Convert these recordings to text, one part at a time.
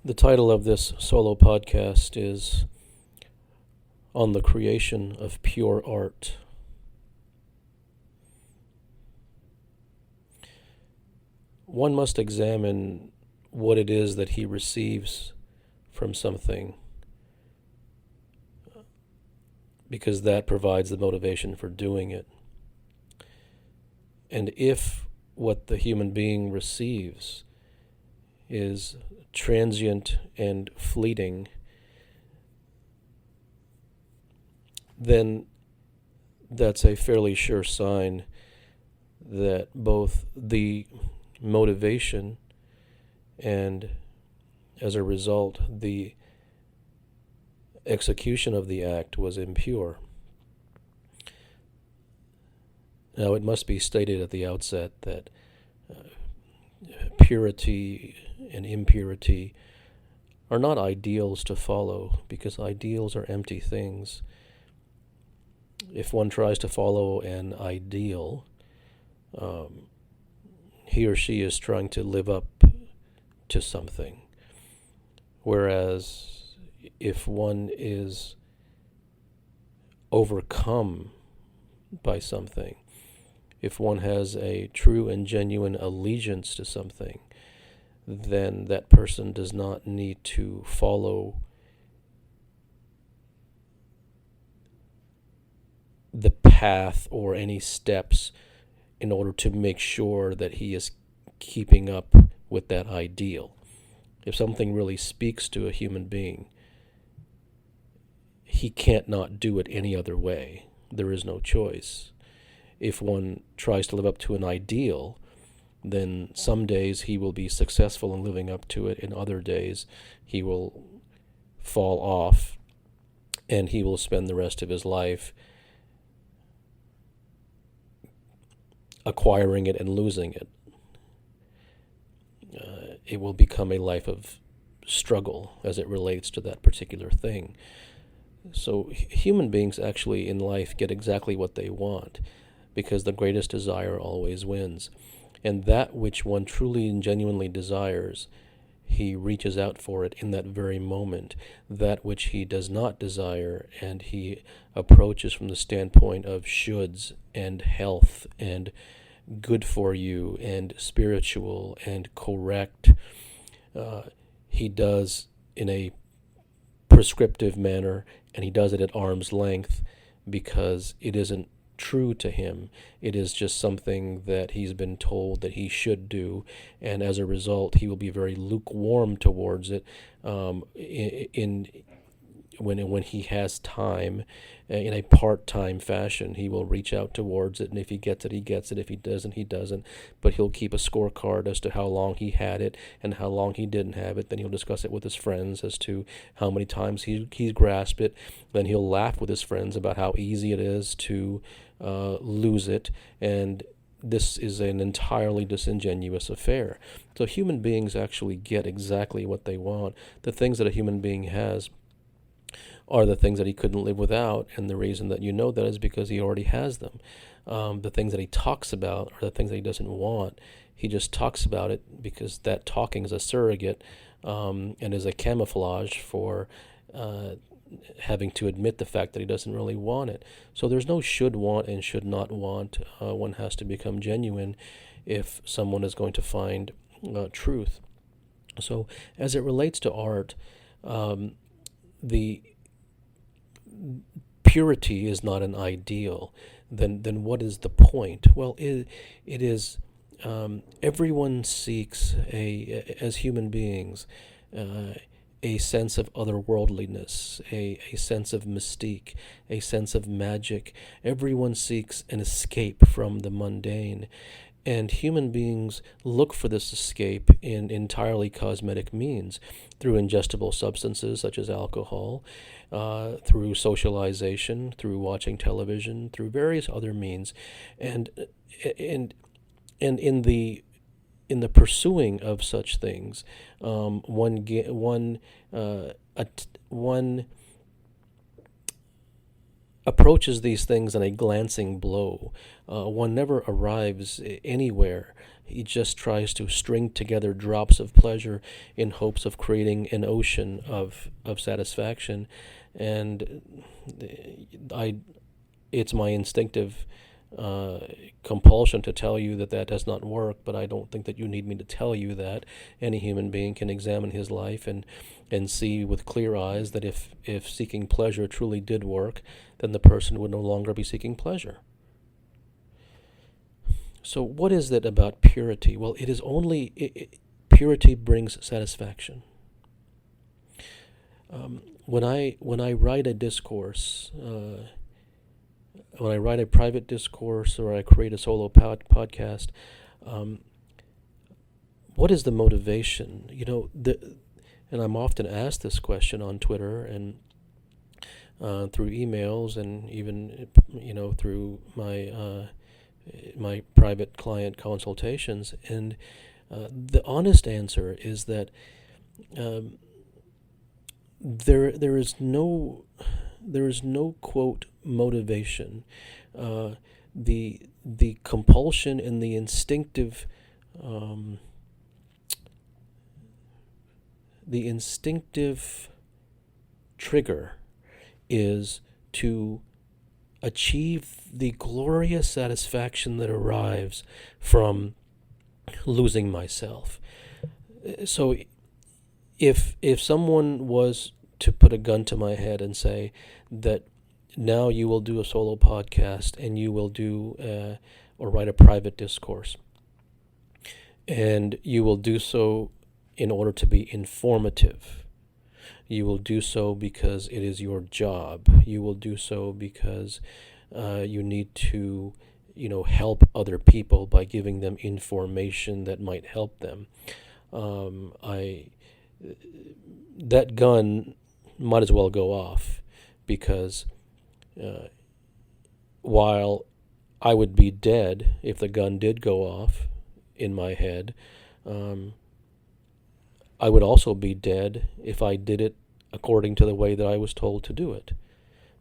The title of this solo podcast is On the Creation of Pure Art. One must examine what it is that he receives from something, because that provides the motivation for doing it. And if what the human being receives is transient and fleeting, then that's a fairly sure sign that both the motivation and, as a result, the execution of the act was impure. Now, it must be stated at the outset that purity and impurity are not ideals to follow, because ideals are empty things. If one tries to follow an ideal, he or she is trying to live up to something. Whereas if one is overcome by something, if one has a true and genuine allegiance to something, then that person does not need to follow the path or any steps in order to make sure that he is keeping up with that ideal. If something really speaks to a human being, he can't not do it any other way. There is no choice. If one tries to live up to an ideal, then some days he will be successful in living up to it, and other days he will fall off, and he will spend the rest of his life acquiring it and losing it. It will become a life of struggle as it relates to that particular thing. So human beings actually in life get exactly what they want, because the greatest desire always wins. And that which one truly and genuinely desires, he reaches out for it in that very moment. That which he does not desire, and he approaches from the standpoint of shoulds and health and good for you and spiritual and correct, he does in a prescriptive manner, and he does it at arm's length, because it isn't true to him. It is just something that he's been told that he should do, and as a result he will be very lukewarm towards it when he has time. In a part-time fashion, he will reach out towards it, and if he gets it, he gets it. If he doesn't, he doesn't. But he'll keep a scorecard as to how long he had it and how long he didn't have it. Then he'll discuss it with his friends as to how many times he's grasped it. Then he'll laugh with his friends about how easy it is to lose it, and this is an entirely disingenuous affair. So human beings actually get exactly what they want. The things that a human being has are the things that he couldn't live without, and the reason that you know that is because he already has them. The things that he talks about are the things that he doesn't want. He just talks about it because that talking is a surrogate, and is a camouflage for having to admit the fact that he doesn't really want it. So there's no should want and should not want. One has to become genuine if someone is going to find truth. So as it relates to art, the purity is not an ideal. Then what is the point? Well, it is everyone seeks as human beings, a sense of otherworldliness, a sense of mystique, a sense of magic. Everyone seeks an escape from the mundane. And human beings look for this escape in entirely cosmetic means, through ingestible substances such as alcohol, through socialization, through watching television, through various other means, and in the pursuing of such things, one approaches these things in a glancing blow. One never arrives anywhere. He just tries to string together drops of pleasure in hopes of creating an ocean of satisfaction. And I, it's my instinctive uh, compulsion to tell you that that does not work, but I don't think that you need me to tell you that. Any human being can examine his life and see with clear eyes that if seeking pleasure truly did work, then the person would no longer be seeking pleasure. So, what is it about purity? Well, it is only purity brings satisfaction. When I write a discourse, when I write a private discourse or I create a solo podcast, um, what is the motivation? And I'm often asked this question on Twitter and through emails and even through my private client consultations. And the honest answer is that um, there is no quote motivation. Uh, the compulsion and um, the instinctive trigger is to achieve the glorious satisfaction that arrives from losing myself. So if someone was to put a gun to my head and say that now you will do a solo podcast and you will do or write a private discourse, and you will do so in order to be informative. You will do so because it is your job. You will do so because you need to, help other people by giving them information that might help them. I that gun might as well go off because while I would be dead if the gun did go off in my head, um, I would also be dead if I did it according to the way that I was told to do it.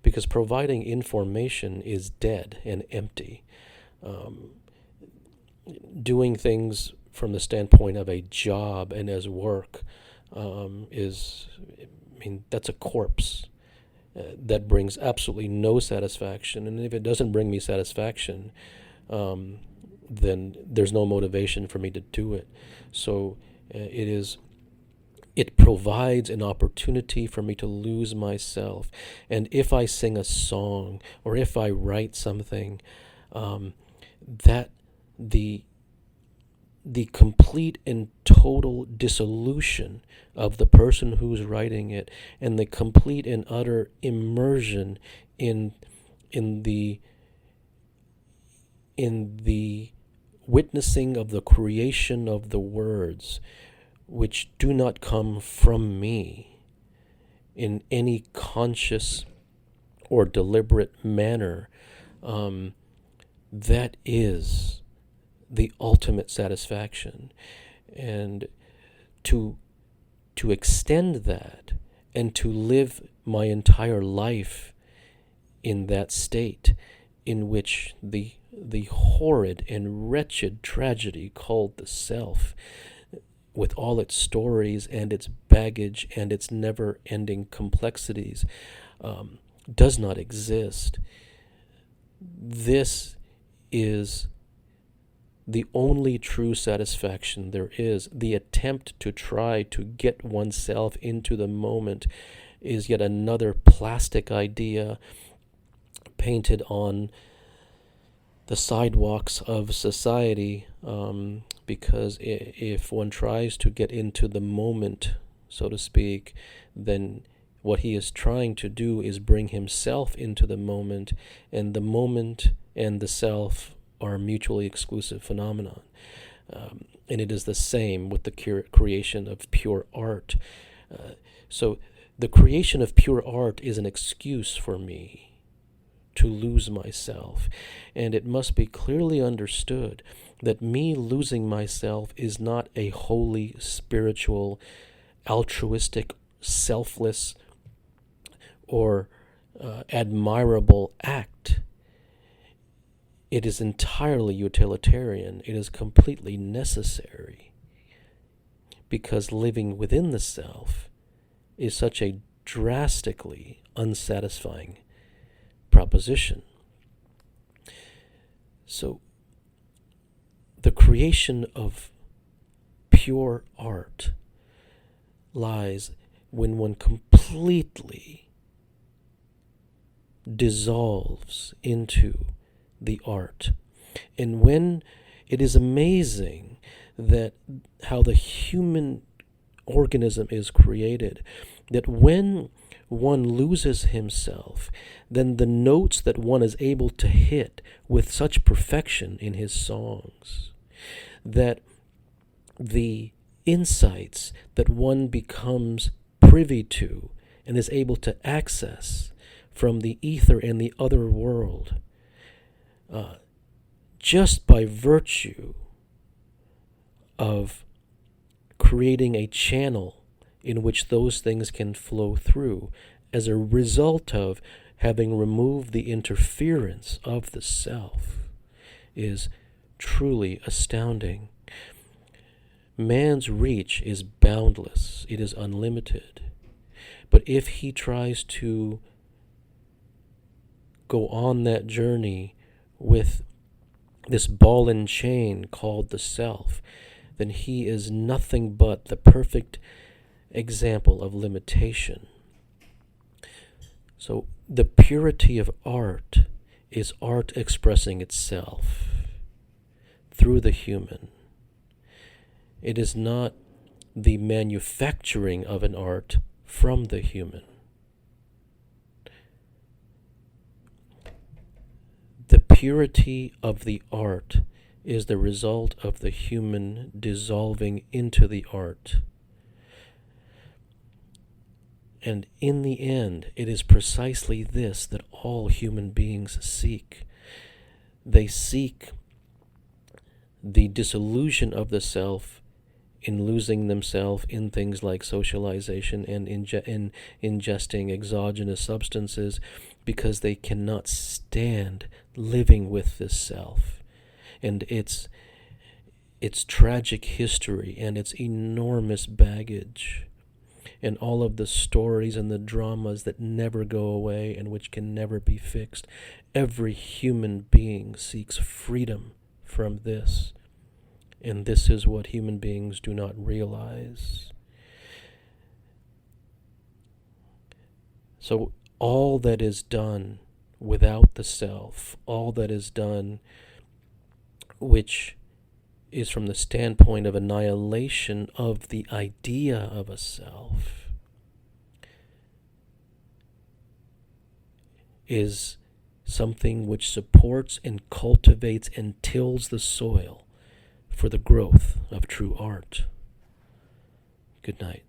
Because providing information is dead and empty. Um, Doing things from the standpoint of a job and as work that's a corpse. That brings absolutely no satisfaction. And if it doesn't bring me satisfaction, then there's no motivation for me to do it. So it provides an opportunity for me to lose myself. And if I sing a song or if I write something, that the complete and total dissolution of the person who's writing it and the complete and utter immersion in in the in the witnessing of the creation of the words, which do not come from me in any conscious or deliberate manner, that is the ultimate satisfaction. And to extend that and to live my entire life in that state in which the horrid and wretched tragedy called the self, with all its stories and its baggage and its never-ending complexities, does not exist. This is the only true satisfaction there is. The attempt to try to get oneself into the moment is yet another plastic idea painted on the sidewalks of society, because if one tries to get into the moment, so to speak, then what he is trying to do is bring himself into the moment, and the moment and the self are a mutually exclusive phenomenon. And it is the same with the creation of pure art. So the creation of pure art is an excuse for me to lose myself. And it must be clearly understood that me losing myself is not a holy, spiritual, altruistic, selfless, or admirable act. It is entirely utilitarian. It is completely necessary, because living within the self is such a drastically unsatisfying proposition. So the creation of pure art lies when one completely dissolves into the art. And when it is amazing that how the human organism is created, that when one loses himself, then the notes that one is able to hit with such perfection in his songs, that the insights that one becomes privy to and is able to access from the ether and the other world, just by virtue of creating a channel in which those things can flow through, as a result of having removed the interference of the self, is truly astounding. Man's reach is boundless. It is unlimited. But if he tries to go on that journey with this ball and chain called the self, then he is nothing but the perfect example of limitation. So the purity of art is art expressing itself through the human. It is not the manufacturing of an art from the human. The purity of the art is the result of the human dissolving into the art. And in the end, it is precisely this that all human beings seek. They seek the dissolution of the self in losing themselves in things like socialization and in ingesting exogenous substances, because they cannot stand living with this self and its tragic history and its enormous baggage and all of the stories and the dramas that never go away and which can never be fixed. Every human being seeks freedom from this, and this is what human beings do not realize. So all that is done without the self, all that is done which is from the standpoint of annihilation of the idea of a self, is something which supports and cultivates and tills the soil for the growth of true art. Good night.